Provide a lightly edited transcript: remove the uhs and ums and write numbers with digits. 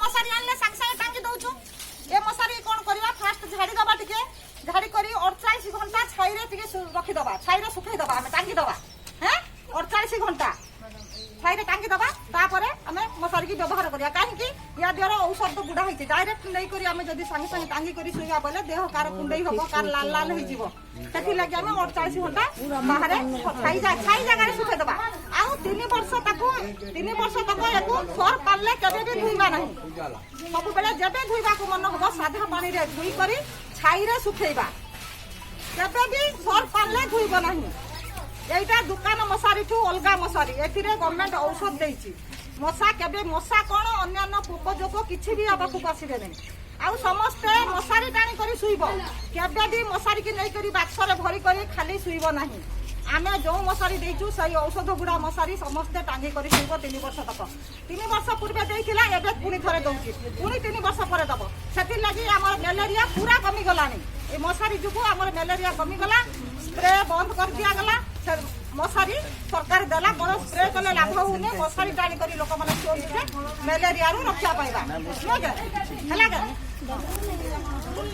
मशारी आनले संग संग टांगी दउछु ए मशारी कोन करबा फास्ट झाड़ी दबा टिके झाड़ी करी 48 घंटा छाई रे टिके रखी दबा छाई रे सुखई दबा हमें टांगी दबा हैं 48 घंटा छाई रे टांगी दबा तापरे हमें मशारी की व्यवहार करिया काहे कि या द्वारा औषध तो गुडा होइछि डायरेक्ट नै करी हमें जदी संग संग टांगी करी सुइया बोले देह कार कुंडई हबो कार लाल लाल होई जीवो सेठी लागि हमें 48 घंटा बाहर छाई जगह रे सुखे दबा आउ 3 वर्ष तक एको सर पाले केबे भी धुइबा नहीं सब बेले जेबे धुइबा को मन हबो साधा पानी रे धुई करी छाई रे सुखेइबा केबे भी सर पाले धुइबो नहीं एटा दुकान मशारी ठू अलगा मशारी एथिरे गवर्नमेंट औषध देइछि मशा केबे मशा कोन अन्य उपयोग किछि भी आबा को आसीबे नहीं आउ समस्ते मशारी टाणी करी सुइबो केबे भी मशारी की नै करी बाक्स रे भरी करी खाली सुइबो नहीं आमे जो मशारी देइछु सही औषध गुडा मशारी समस्ते टांगी करी सुइबो 3 वर्ष तक 3 वर्ष पूर्वे देइथिला एबे पुनी थरे दउछि पुनी 3 वर्ष परे दबो सेति लागि हमर मलेरिया पूरा कमी गलानी ए मशारी जुगु हमर मलेरिया कमी गला स्प्रे बंद कर दिया गला मशारी सरकार देला कोन स्प्रे कले लाभ होने मशारी टाणी करी लोक माने मलेरिया रु रक्षा पाइबा